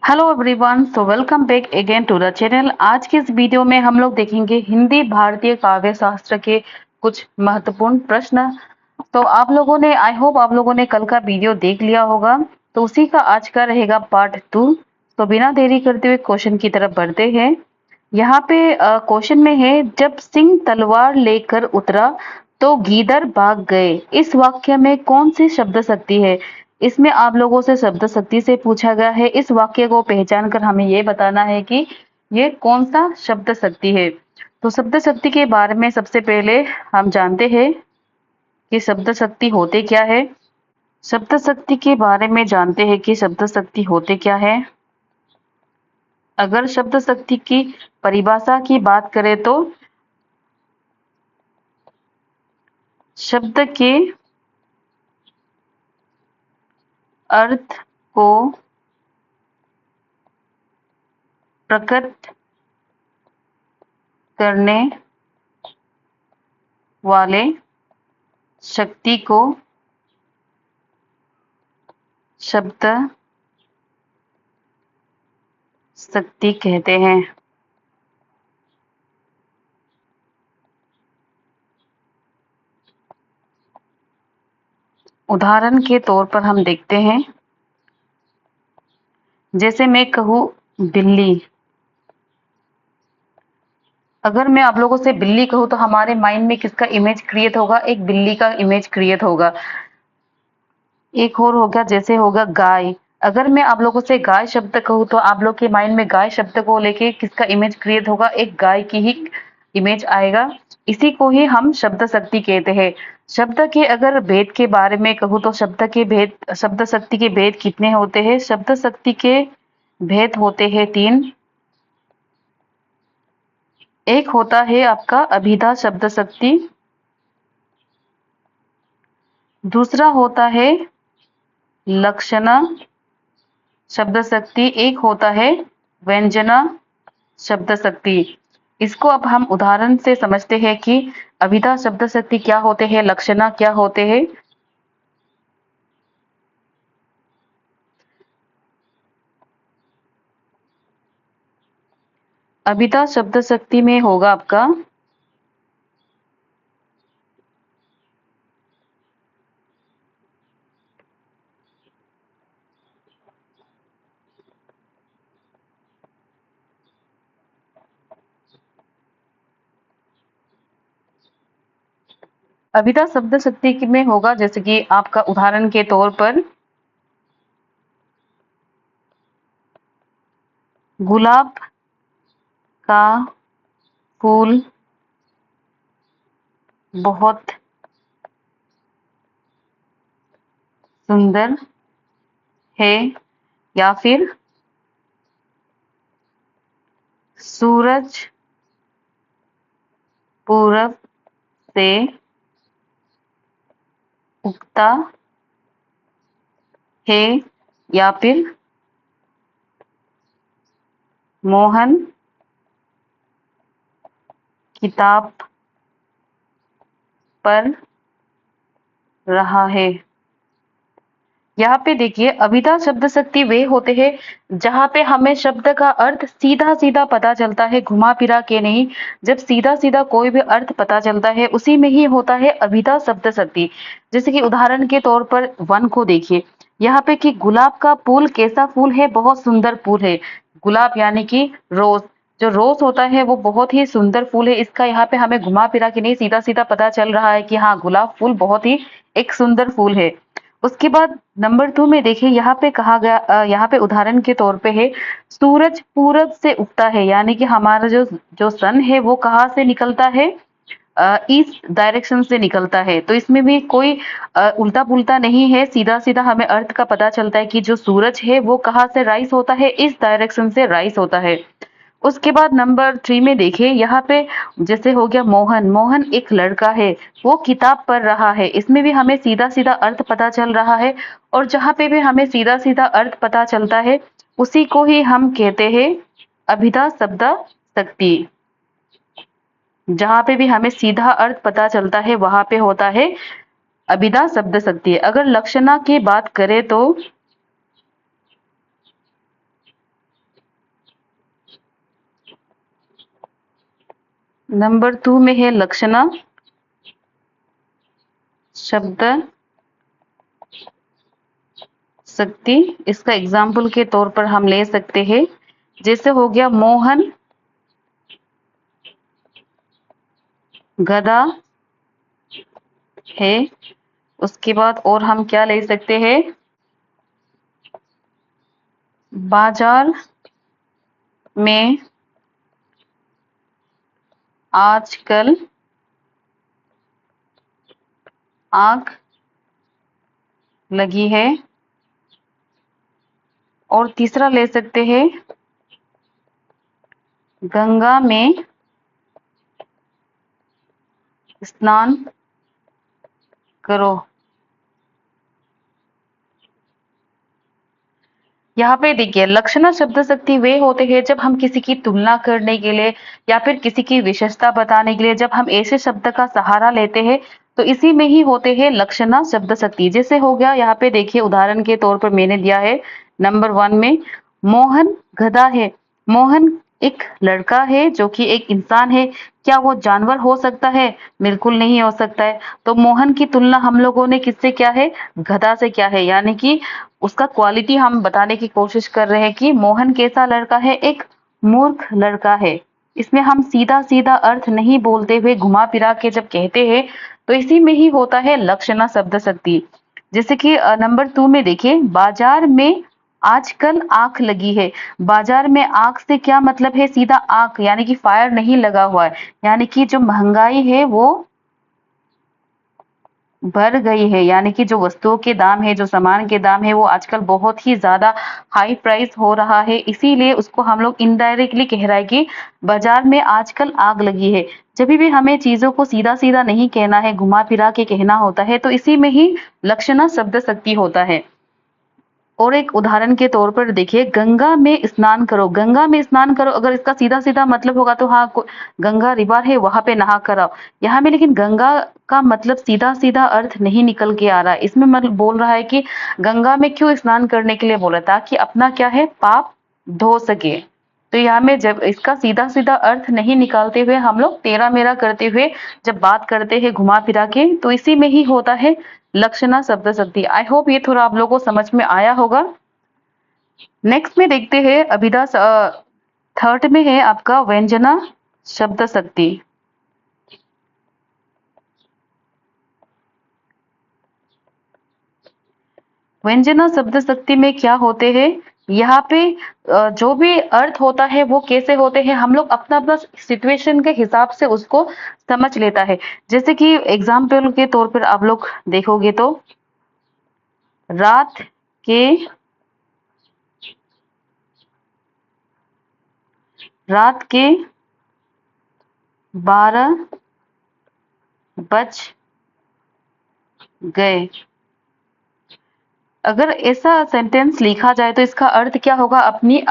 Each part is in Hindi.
Hello everyone, so welcome back again to the channel. आज के इस वीडियो में हम लोग देखेंगे हिंदी भारतीय काव्य शास्त्र के कुछ महत्वपूर्ण प्रश्न। तो आप लोगों ने, आई होप आप लोगों ने कल का वीडियो देख लिया होगा, तो उसी का आज का रहेगा पार्ट 2। तो बिना देरी करते हुए क्वेश्चन की तरफ बढ़ते हैं। यहाँ पे क्वेश्चन में है, जब सिंह तलवार लेकर उतरा तो गीदड़ भाग गए। इस वाक्य में कौन सी शब्द शक्ति है? इसमें आप लोगों से शब्द शक्ति से पूछा गया है। इस वाक्य को पहचान कर हमें ये बताना है कि ये कौन सा शब्द शक्ति है। तो शब्द शक्ति के बारे में सबसे पहले हम जानते हैं कि शब्द शक्ति होते क्या है। शब्द शक्ति के बारे में जानते हैं कि शब्द शक्ति होते क्या है। अगर शब्द शक्ति की परिभाषा की बात करें तो शब्द के अर्थ को प्रकट करने वाले शक्ति को शब्द शक्ति कहते हैं। उदाहरण के तौर पर हम देखते हैं, जैसे मैं कहूँ बिल्ली। अगर मैं आप लोगों से बिल्ली कहूँ तो हमारे माइंड में किसका इमेज क्रिएट होगा? एक बिल्ली का इमेज क्रिएट होगा। एक और होगा, जैसे होगा गाय। अगर मैं आप लोगों से गाय शब्द कहूँ तो आप लोग के माइंड में गाय शब्द को लेके किसका इमेज क्रिएट होगा? एक गाय की ही इमेज आएगा। इसी को ही हम शब्द शक्ति कहते हैं। शब्द के अगर भेद के बारे में कहूँ तो शब्द शक्ति के भेद कितने होते हैं? शब्द शक्ति के भेद होते हैं 3। एक होता है आपका अभिधा शब्द शक्ति, दूसरा होता है लक्षणा शब्द शक्ति, एक होता है व्यंजना शब्द शक्ति। इसको अब हम उदाहरण से समझते हैं कि अभिधा शब्द शक्ति क्या होते हैं, लक्षणा क्या होते हैं। अभिधा शब्द शक्ति में होगा आपका अभिधा शब्द शक्ति में होगा, जैसे कि आपका उदाहरण के तौर पर गुलाब का फूल बहुत सुंदर है, या फिर सूरज पूरब से उगता है, या फिर मोहन किताब पढ़ रहा है। यहाँ पे देखिए, अभिधा शब्द शक्ति वे होते हैं जहाँ पे हमें शब्द का अर्थ सीधा सीधा पता चलता है, घुमा फिरा के नहीं। जब सीधा सीधा कोई भी अर्थ पता चलता है, उसी में ही होता है अभिधा शब्द शक्ति। जैसे कि उदाहरण के तौर पर 1 को देखिए, यहाँ पे कि गुलाब का फूल कैसा फूल है? बहुत सुंदर फूल है। गुलाब यानी कि रोज, जो रोज होता है वो बहुत ही सुंदर फूल है। इसका यहाँ पे हमें घुमा फिरा के नहीं, सीधा सीधा पता चल रहा है कि हाँ, गुलाब फूल बहुत ही एक सुंदर फूल है। उसके बाद नंबर 2 में देखिए, यहाँ पे कहा गया, यहाँ पे उदाहरण के तौर पे है सूरज पूरब से उगता है, यानी कि हमारा जो जो सन है वो कहाँ से निकलता है? ईस्ट डायरेक्शन से निकलता है। तो इसमें भी कोई उल्टा पुल्टा नहीं है, सीधा सीधा हमें अर्थ का पता चलता है कि जो सूरज है वो कहाँ से राइज होता है? इस डायरेक्शन से राइज होता है। उसके बाद नंबर 3 में देखिए, यहाँ पे जैसे हो गया मोहन। मोहन एक लड़का है, वो किताब पढ़ रहा है। इसमें भी हमें सीधा सीधा अर्थ पता चल रहा है। और जहाँ पे भी हमें सीधा सीधा अर्थ पता चलता है, उसी को ही हम कहते हैं अभिधा शब्द शक्ति। जहाँ पे भी हमें सीधा अर्थ पता चलता है वहां पे होता है अभिधा शब्द शक्ति। अगर लक्षणा की बात करें तो नंबर 2 में है लक्षणा शब्द शक्ति। इसका एग्जाम्पल के तौर पर हम ले सकते हैं, जैसे हो गया मोहन गधा है। उसके बाद और हम क्या ले सकते हैं, बाजार में आजकल आग लगी है। और तीसरा ले सकते हैं, गंगा में स्नान करो। यहाँ पे देखिए लक्षणा शब्द शक्ति वे होते हैं जब हम किसी की तुलना करने के लिए या फिर किसी की विशेषता बताने के लिए जब हम ऐसे शब्द का सहारा लेते हैं, तो इसी में ही होते हैं लक्षणा शब्द शक्ति। जैसे हो गया यहाँ पे देखिए उदाहरण के तौर पर मैंने दिया है नंबर 1 में, मोहन गधा है। मोहन एक लड़का है जो कि एक इंसान है। क्या वो जानवर हो सकता है? बिल्कुल नहीं हो सकता है। तो मोहन की तुलना हम लोगों ने किससे किया है? गधा से किया है। यानी कि उसका क्वालिटी हम बताने की कोशिश कर रहे हैं कि मोहन कैसा लड़का है? एक मूर्ख लड़का है। इसमें हम सीधा सीधा अर्थ नहीं बोलते हुए घुमा फिरा के जब कहते हैं, तो इसी में ही होता है लक्षणा शब्द शक्ति। जैसे कि नंबर 2 में देखिए, बाजार में आजकल आंख लगी है। बाजार में आंख से क्या मतलब है? सीधा आंख, यानी कि फायर नहीं लगा हुआ है। यानी कि जो महंगाई है वो बढ़ गई है। यानी कि जो वस्तुओं के दाम है, जो सामान के दाम है, वो आजकल बहुत ही ज्यादा हाई प्राइस हो रहा है। इसीलिए उसको हम लोग इनडायरेक्टली कह रहा है कि बाजार में आजकल आग लगी है। जब भी हमें चीजों को सीधा सीधा नहीं कहना है, घुमा फिरा के कहना होता है, तो इसी में ही लक्षणा शब्द शक्ति होता है। और एक उदाहरण के तौर पर देखिए, गंगा में स्नान करो। गंगा में स्नान करो अगर इसका सीधा सीधा मतलब होगा तो हाँ, गंगा रिवर है वहां पे नहा कर आओ। यहाँ में लेकिन गंगा का मतलब सीधा सीधा अर्थ नहीं निकल के आ रहा है। इसमें मतलब बोल रहा है कि गंगा में क्यों स्नान करने के लिए बोला, ताकि अपना क्या है, पाप धो सके। तो यहाँ में जब इसका सीधा सीधा अर्थ नहीं निकालते हुए हम लोग तेरा मेरा करते हुए जब बात करते हैं घुमा फिरा के, तो इसी में ही होता है लक्षणा शब्द शक्ति। आई होप ये थोड़ा आप लोगों को समझ में आया होगा। नेक्स्ट में देखते हैं अभिधा थर्ड में है आपका व्यंजना शब्द शक्ति। व्यंजना शब्द शक्ति में क्या होते हैं, यहाँ पे जो भी अर्थ होता है वो कैसे होते हैं, हम लोग अपना अपना सिचुएशन के हिसाब से उसको समझ लेता है। जैसे कि एग्जाम्पल के तौर पर आप लोग देखोगे तो, रात के रात के 12 बज गए। अगर ऐसा सेंटेंस लिखा जाए तो इसका अर्थ क्या होगा, अपनी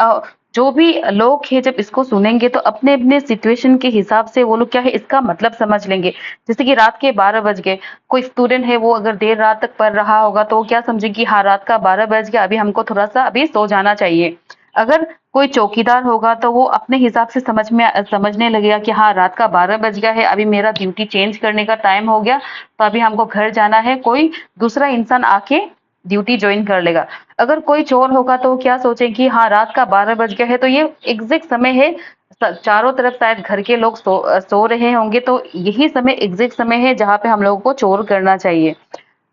जो भी लोग हैं जब इसको सुनेंगे तो अपने अपने सिचुएशन के हिसाब से वो लोग क्या है इसका मतलब समझ लेंगे। जैसे कि रात के 12 बज गए, कोई स्टूडेंट है वो अगर देर रात तक पढ़ रहा होगा तो वो क्या समझेगी कि हाँ रात का 12 बज गया, अभी हमको थोड़ा सा अभी सो जाना चाहिए। अगर कोई चौकीदार होगा तो वो अपने हिसाब से समझने लगेगा कि हाँ रात का 12 बज गया है, अभी मेरा ड्यूटी चेंज करने का टाइम हो गया, तो अभी हमको घर जाना है। कोई दूसरा इंसान आके ड्यूटी ज्वाइन कर लेगा। अगर कोई चोर होगा तो क्या सोचे कि हाँ रात का 12 बज गया है, तो ये एग्जैक्ट समय है, चारों तरफ शायद घर के लोग सो रहे होंगे, तो यही समय एग्जैक्ट समय है जहाँ पे हम लोगों को चोर करना चाहिए।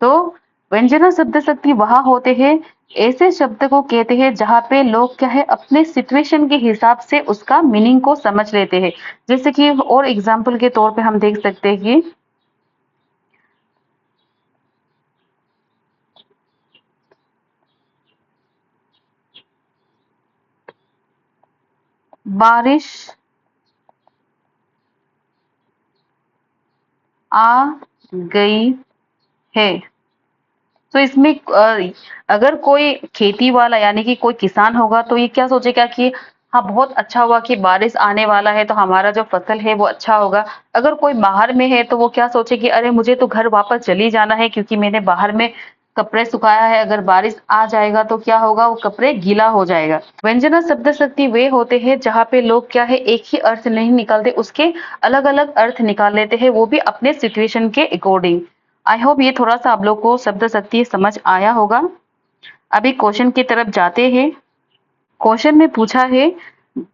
तो व्यंजना शब्द शक्ति वहां होते हैं, ऐसे शब्द को कहते हैं जहाँ पे लोग क्या है अपने सिचुएशन के हिसाब से उसका मीनिंग को समझ लेते हैं। जैसे कि और एग्जाम्पल के तौर पे हम देख सकते हैं कि बारिश आ गई है। तो इसमें अगर कोई खेती वाला यानी कि कोई किसान होगा तो ये क्या सोचेगा कि हाँ बहुत अच्छा हुआ कि बारिश आने वाला है, तो हमारा जो फसल है वो अच्छा होगा। अगर कोई बाहर में है तो वो क्या सोचे कि अरे मुझे तो घर वापस चली जाना है, क्योंकि मैंने बाहर में कपड़े सुखाया है, अगर बारिश आ जाएगा तो क्या होगा, वो कपड़े गीला हो जाएगा। व्यंजना शब्द शक्ति वे होते हैं जहाँ पे लोग क्या है एक ही अर्थ नहीं निकालते, उसके अलग अलग अर्थ निकाल लेते हैं, वो भी अपने सिचुएशन के अकॉर्डिंग। आई होप ये थोड़ा सा आप लोग को शब्द शक्ति समझ आया होगा। अभी क्वेश्चन की तरफ जाते हैं। क्वेश्चन में पूछा है,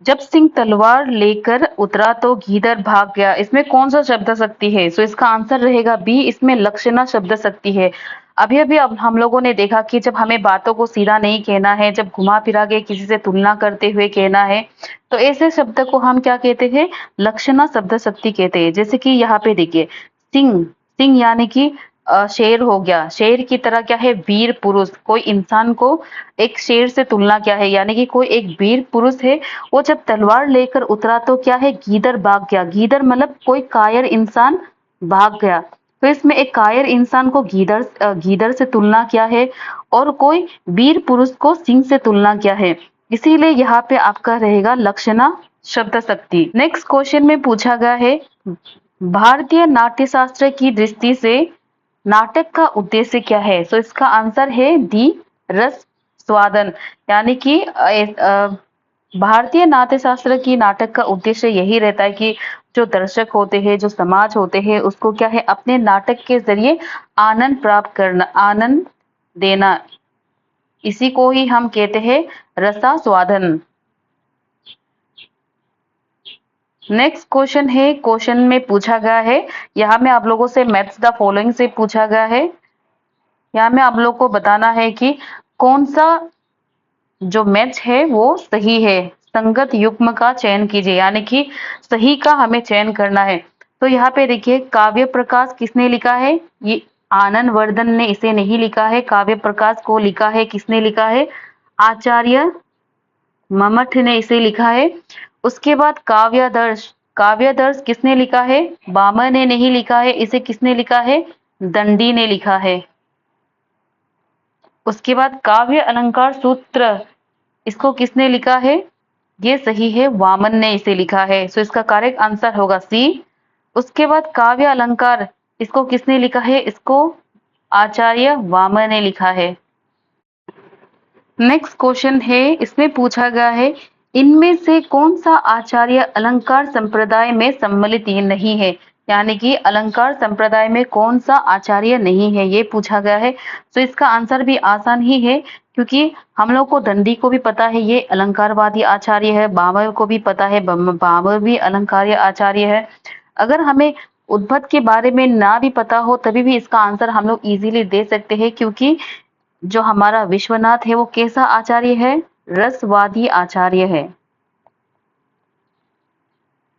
जब सिंह तलवार लेकर उतरा तो गीदड़ भाग गया, इसमें कौन सा शब्द शक्ति है? सो इसका आंसर रहेगा बी, इसमें लक्षणा शब्द शक्ति है। अभी अभी अब हम लोगों ने देखा कि जब हमें बातों को सीधा नहीं कहना है, जब घुमा फिरा के किसी से तुलना करते हुए कहना है, तो ऐसे शब्द को हम क्या कहते हैं, लक्षणा शब्द शक्ति कहते हैं। जैसे कि यहाँ पे देखिए, सिंह, सिंह यानी कि शेर हो गया, शेर की तरह क्या है, वीर पुरुष। कोई इंसान को एक शेर से तुलना क्या है, यानी कि कोई एक वीर पुरुष है, वो जब तलवार लेकर उतरा तो क्या है, गीदड़ भाग गया। गीदड़ मतलब कोई कायर इंसान भाग गया। तो इसमें एक कायर इंसान को गीदड़ से तुलना किया है, और कोई वीर पुरुष को सिंह से तुलना किया है, इसीलिए यहाँ पे आपका रहेगा लक्षणा शब्द शक्ति। नेक्स्ट क्वेश्चन में पूछा गया है, भारतीय नाट्य शास्त्र की दृष्टि से नाटक का उद्देश्य क्या है? तो इसका आंसर है डी, रस स्वादन। यानी कि भारतीय नाट्य शास्त्र की नाटक का उद्देश्य यही रहता है कि जो दर्शक होते हैं, जो समाज होते हैं, उसको क्या है, अपने नाटक के जरिए आनंद प्राप्त करना, आनंद देना, इसी को ही हम कहते हैं रसास्वादन। नेक्स्ट क्वेश्चन है, क्वेश्चन में पूछा गया है, यहाँ में आप लोगों से मैथ्स द फॉलोइंग से पूछा गया है। यहाँ में आप लोग को बताना है कि कौन सा जो मैच है वो सही है। संगत युग्म का चयन कीजिए, यानी कि सही का हमें चयन करना है। तो यहाँ पे देखिए, काव्य प्रकाश किसने लिखा है, ये आनंद वर्धन ने इसे नहीं लिखा है। काव्य प्रकाश को लिखा है, किसने लिखा है, आचार्य मम्मट ने इसे लिखा है। उसके बाद काव्यादर्श, काव्यादर्श किसने लिखा है, बामन ने नहीं लिखा है, इसे किसने लिखा है, दंडी ने लिखा है। उसके बाद काव्य अलंकार सूत्र, इसको किसने लिखा है, ये सही है, वामन ने इसे लिखा है। सो इसका करेक्ट आंसर होगा सी। उसके बाद काव्य अलंकार, इसको किसने लिखा है, इसको आचार्य वामन ने लिखा है। नेक्स्ट क्वेश्चन है, इसमें पूछा गया है, इनमें से कौन सा आचार्य अलंकार संप्रदाय में सम्मिलित नहीं है, यानी कि अलंकार संप्रदाय में कौन सा आचार्य नहीं है, ये पूछा गया है। तो इसका आंसर भी आसान ही है, क्योंकि हम लोग को दंडी को भी पता है ये अलंकारवादी आचार्य है, बाबर को भी पता है बाबर भी अलंकार्य आचार्य है। अगर हमें उद्भट के बारे में ना भी पता हो तभी भी इसका आंसर हम लोग इजीली दे सकते हैं, क्योंकि जो हमारा विश्वनाथ है वो कैसा आचार्य है, रसवादी आचार्य है।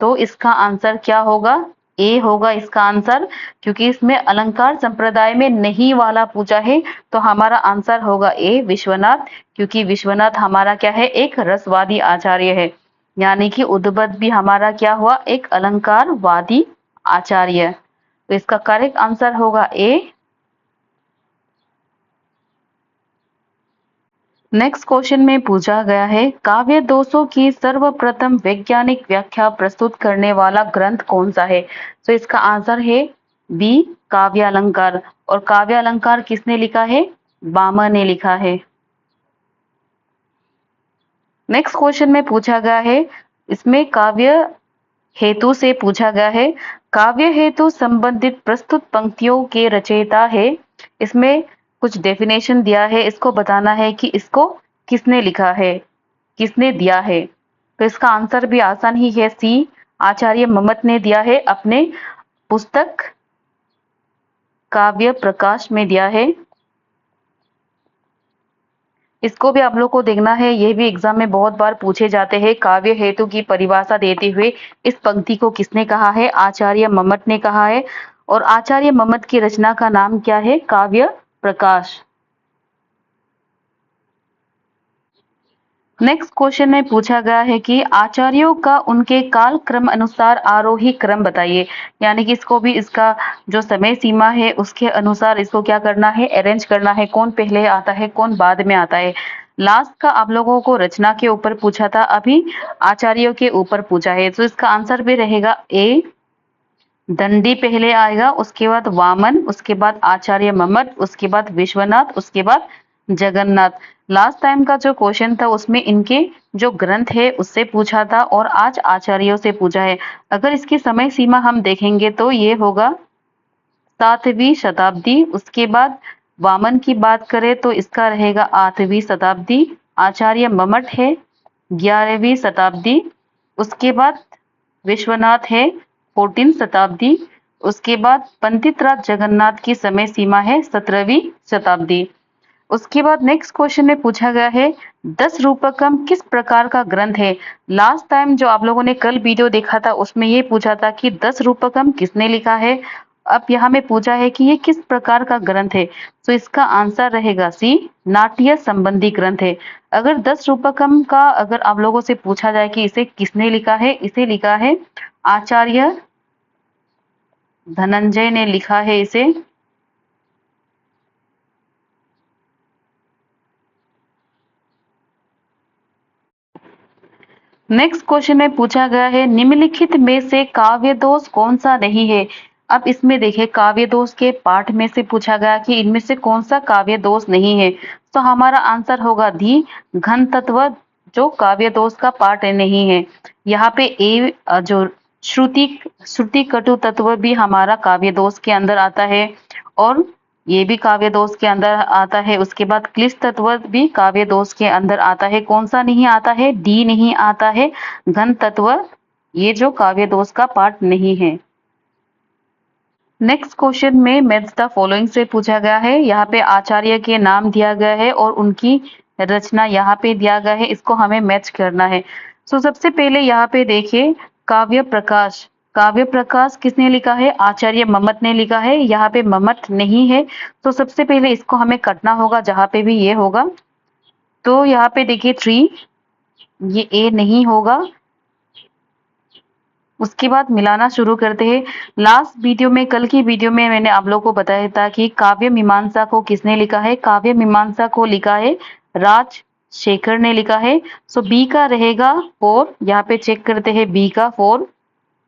तो इसका आंसर क्या होगा, ए होगा इसका आंसर, क्योंकि इसमें अलंकार संप्रदाय में नहीं वाला पूछा है, तो हमारा आंसर होगा ए, विश्वनाथ। क्योंकि विश्वनाथ हमारा क्या है, एक रसवादी आचार्य है, यानी कि उद्भट भी हमारा क्या हुआ, एक अलंकारवादी आचार्य। तो इसका करेक्ट आंसर होगा ए। नेक्स्ट क्वेश्चन में पूछा गया है, काव्य दोषों की सर्वप्रथम वैज्ञानिक व्याख्या प्रस्तुत करने वाला ग्रंथ कौन सा है? तो इसका आंसर है बी, काव्य अलंकार। और काव्य अलंकार किसने लिखा है, बामा ने लिखा है। नेक्स्ट क्वेश्चन में पूछा गया है, इसमें काव्य हेतु से पूछा गया है, काव्य हेतु संबंधित प्रस्तुत पंक्तियों के रचयिता है। इसमें कुछ डेफिनेशन दिया है, इसको बताना है कि इसको किसने लिखा है, किसने दिया है। तो इसका आंसर भी आसान ही है, सी, आचार्य मम्मट ने दिया है, अपने पुस्तक काव्य प्रकाश में दिया है। इसको भी आप लोग को देखना है, ये भी एग्जाम में बहुत बार पूछे जाते हैं। काव्य हेतु की परिभाषा देते हुए इस पंक्ति को किसने कहा है, आचार्य मम्मट ने कहा है। और आचार्य मम्मट की रचना का नाम क्या है, काव्य प्रकाश। नेक्स्ट क्वेश्चन में पूछा गया है कि आचार्यों का उनके काल क्रम अनुसार आरोही क्रम बताइए, यानी कि इसको भी इसका जो समय सीमा है उसके अनुसार इसको क्या करना है, अरेंज करना है, कौन पहले आता है कौन बाद में आता है। लास्ट का आप लोगों को रचना के ऊपर पूछा था, अभी आचार्यों के ऊपर पूछा है। तो इसका आंसर भी रहेगा ए, दंडी पहले आएगा, उसके बाद वामन, उसके बाद आचार्य मम्मट, उसके बाद विश्वनाथ, उसके बाद जगन्नाथ। लास्ट टाइम का जो क्वेश्चन था उसमें इनके जो ग्रंथ है उससे पूछा था और आज आचार्यों से पूछा है। अगर इसकी समय सीमा हम देखेंगे तो ये होगा 7वीं शताब्दी। उसके बाद वामन की बात करें तो इसका रहेगा 8वीं शताब्दी। आचार्य मम्मट है 11वीं शताब्दी। उसके बाद विश्वनाथ है 14 शताब्दी। उसके बाद पंडित राज जगन्नाथ की समय सीमा है 17वीं शताब्दी। उसके बाद नेक्स्ट क्वेश्चन में पूछा गया है 10 रूपकम किस प्रकार का ग्रंथ है। लास्ट टाइम जो आप लोगों ने कल वीडियो देखा था उसमें ये पूछा था कि 10 रूपकम किसने लिखा है। अब यहाँ में पूछा है कि ये किस प्रकार का ग्रंथ है, तो इसका आंसर रहेगा सी, नाट्य संबंधी ग्रंथ है। अगर 10 रूपकम का अगर आप लोगों से पूछा जाए कि इसे किसने लिखा है, इसे लिखा है आचार्य धनंजय ने लिखा है इसे। नेक्स्ट क्वेश्चन में पूछा गया है निम्नलिखित में से काव्य दोष कौन सा नहीं है। अब इसमें देखिए काव्य दोष के पाठ में से पूछा गया कि इनमें से कौन सा काव्य दोष नहीं है, तो हमारा आंसर होगा धी, घन तत्व जो काव्य दोष का पाठ नहीं है। यहाँ पे जो श्रुति श्रुति कटु तत्व भी हमारा काव्य दोष के अंदर आता है और ये भी काव्य दोष के अंदर आता है। उसके बाद क्लिष्ट तत्व भी काव्य दोष के अंदर आता है। कौन सा नहीं आता है, डी नहीं आता है, घन तत्व ये जो काव्य दोष का पार्ट नहीं है। नेक्स्ट क्वेश्चन में मैच द फॉलोइंग से पूछा गया है। यहाँ पे आचार्य के नाम दिया गया है और उनकी रचना यहाँ पे दिया गया है, इसको हमें मैच करना है। सो सबसे पहले यहाँ पे देखिए काव्य प्रकाश, काव्य प्रकाश किसने लिखा है, आचार्य मम्मट ने लिखा है। यहाँ पे मम्मट नहीं है तो सबसे पहले इसको हमें कटना होगा, जहां पे भी ये होगा तो यहाँ पे देखिए ट्री, ये ए नहीं होगा। उसके बाद मिलाना शुरू करते हैं। लास्ट वीडियो में, कल की वीडियो में मैंने आप लोगों को बताया था कि काव्य मीमांसा को किसने लिखा है। काव्य मीमांसा को लिखा है राजशेखर ने लिखा है। सो बी का रहेगा 4। यहाँ पे चेक करते हैं बी का 4,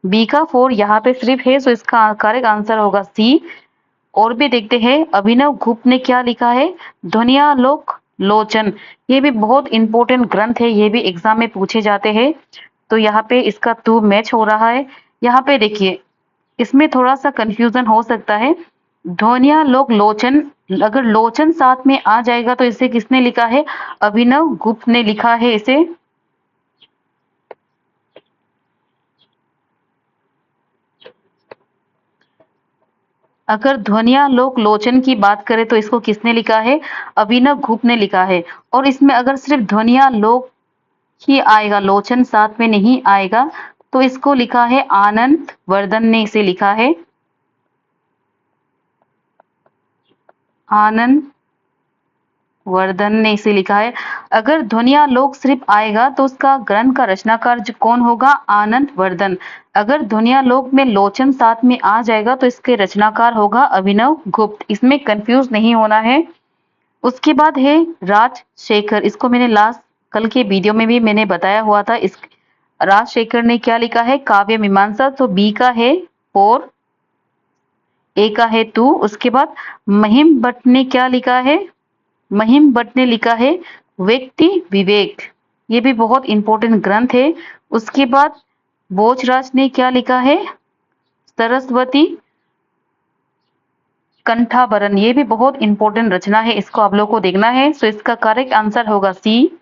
बी का 4 यहाँ पे सिर्फ है, सो इसका करेक्ट आंसर होगा सी। और भी देखते हैं अभिनव गुप्त ने क्या लिखा है, ध्वनियालोक लोचन। ये भी बहुत इंपॉर्टेंट ग्रंथ है, ये भी एग्जाम में पूछे जाते हैं। तो यहाँ पे इसका 2 मैच हो रहा है। यहाँ पे देखिए इसमें थोड़ा सा कंफ्यूजन हो सकता है। ध्वनियालोक लोचन, अगर लोचन साथ में आ जाएगा तो इसे किसने लिखा है, अभिनव गुप्त ने लिखा है इसे। अगर ध्वनियालोक लोचन की बात करें तो इसको किसने लिखा है, अभिनव गुप्त ने लिखा है। और इसमें अगर सिर्फ ध्वनियालोक ही आएगा, लोचन साथ में नहीं आएगा, तो इसको लिखा है आनंद वर्धन ने इसे लिखा है, आनंद वर्धन ने इसे लिखा है। अगर ध्वनियालोक सिर्फ आएगा तो उसका ग्रंथ का रचनाकार कौन होगा, आनंद वर्धन। अगर ध्वनियालोक में लोचन साथ में आ जाएगा तो इसके रचनाकार होगा अभिनव गुप्त। इसमें कंफ्यूज नहीं होना है। उसके बाद है राजशेखर, इसको मैंने लास्ट कल के वीडियो में भी मैंने बताया हुआ था। इस राजशेखर ने क्या लिखा है, काव्य मीमांसा। तो बी का है 4, ए का है 2। उसके बाद महिम भट्ट ने क्या लिखा है, महिम भट्ट ने लिखा है व्यक्ति विवेक, ये भी बहुत इंपॉर्टेंट ग्रंथ है। उसके बाद भोजराज ने क्या लिखा है, सरस्वती कंठाभरण, ये भी बहुत इंपॉर्टेंट रचना है, इसको आप लोग को देखना है। सो इसका करेक्ट आंसर होगा सी।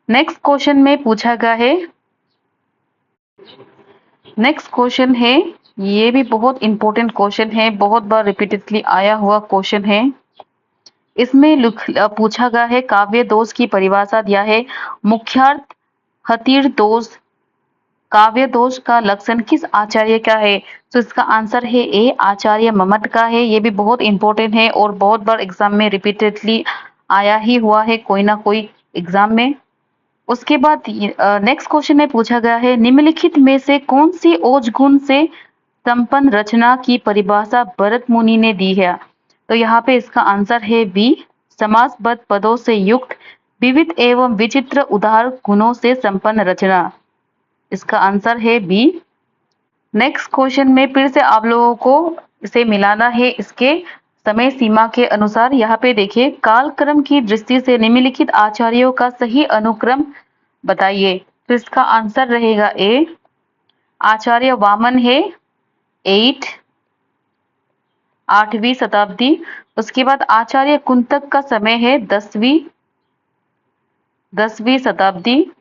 नेक्स्ट क्वेश्चन में पूछा गया है, नेक्स्ट क्वेश्चन है, ये भी बहुत इंपॉर्टेंट क्वेश्चन है, बहुत बार रिपीटेडली आया हुआ क्वेश्चन है। इसमें पूछा गया है काव्य दोष की परिभाषा दिया है, मुख्यार्थ हतिर दोष, काव्य दोष का लक्षण किस आचार्य का है। तो इसका आंसर है ए, आचार्य मम्मट का है। ये भी बहुत इंपॉर्टेंट है और बहुत बार एग्जाम में रिपीटेडली आया ही हुआ है कोई ना कोई एग्जाम में। उसके बाद नेक्स्ट क्वेश्चन में पूछा गया है निम्नलिखित में से कौन सी ओज गुण से संपन्न रचना की परिभाषा भरत मुनि ने दी है। तो यहाँ पे इसका आंसर है बी, समासबद्ध पदों से युक्त विविध एवं विचित्र उदार गुणों से संपन्न रचना। इसका आंसर है बी। नेक्स्ट क्वेश्चन में फिर से आप लोगों को इसे मिलाना है इसके समय सीमा के अनुसार। यहाँ पे देखिए, कालक्रम की दृष्टि से निम्नलिखित आचार्यों का सही अनुक्रम बताइए। तो इसका आंसर रहेगा ए। आचार्य वामन है 8वीं शताब्दी। उसके बाद आचार्य कुंतक का समय है 10वीं शताब्दी।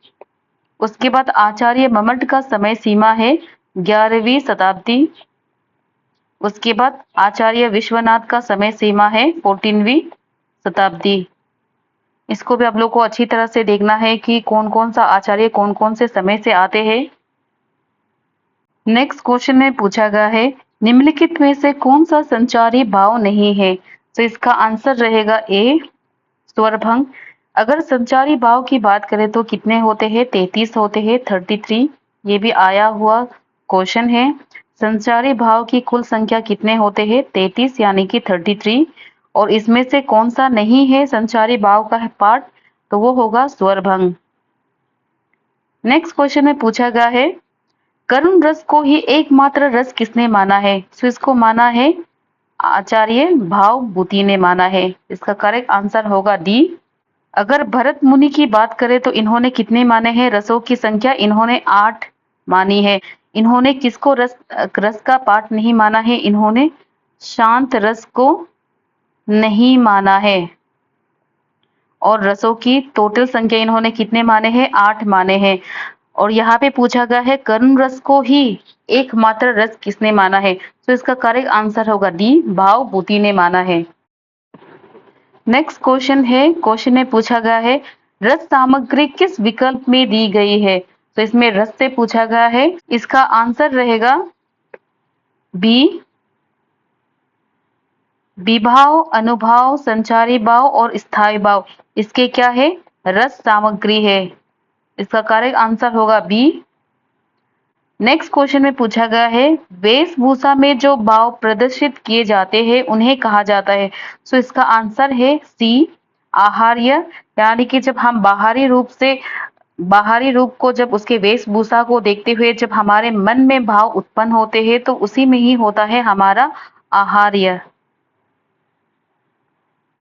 उसके बाद आचार्य मम्मट का समय सीमा है 11वीं शताब्दी। उसके बाद आचार्य विश्वनाथ का समय सीमा है 14वीं शताब्दी। इसको भी आप लोग को अच्छी तरह से देखना है कि कौन कौन सा आचार्य कौन कौन से समय से आते हैं। नेक्स्ट क्वेश्चन में पूछा गया है, निम्नलिखित में से कौन सा संचारी भाव नहीं है। तो इसका आंसर रहेगा ए, स्वरभंग। अगर संचारी भाव की बात करें तो कितने होते हैं, 33 होते हैं, 33। ये भी आया हुआ क्वेश्चन है। संचारी भाव की कुल संख्या कितने होते हैं, 33 यानी कि 33। और इसमें से कौन सा नहीं है संचारी भाव का पार्ट, तो वो होगा स्वरभंग। नेक्स्ट क्वेश्चन में पूछा गया है, करुण रस को ही एकमात्र रस किसने माना है। तो इसको माना है आचार्य भावभूति ने माना है। इसका करेक्ट आंसर होगा डी। अगर भरत मुनि की बात करें तो इन्होंने कितने माने हैं रसों की संख्या, इन्होंने 8 मानी है। इन्होंने किसको रस का पाठ नहीं माना है, इन्होंने शांत रस को नहीं माना है। और रसों की टोटल संख्या इन्होंने कितने माने हैं, 8 माने हैं। और यहाँ पे पूछा गया है करुण रस को ही एकमात्र रस किसने माना है। तो इसका करेक्ट आंसर होगा डी, भावभूति ने माना है। नेक्स्ट क्वेश्चन है, क्वेश्चन में पूछा गया है रस सामग्री किस विकल्प में दी गई है। तो इसमें रस से पूछा गया है। इसका आंसर रहेगा बी, विभाव, अनुभाव, संचारी भाव और स्थायी भाव। इसके क्या है, रस सामग्री है। इसका करेक्ट आंसर होगा बी। नेक्स्ट क्वेश्चन में पूछा गया है वेशभूषा में जो भाव प्रदर्शित किए जाते हैं उन्हें कहा जाता है। सो इसका आंसर है सी, आहार्य। यानी कि जब हम बाहरी रूप को जब उसके वेशभूषा को देखते हुए जब हमारे मन में भाव उत्पन्न होते हैं तो उसी में ही होता है हमारा आहार्य।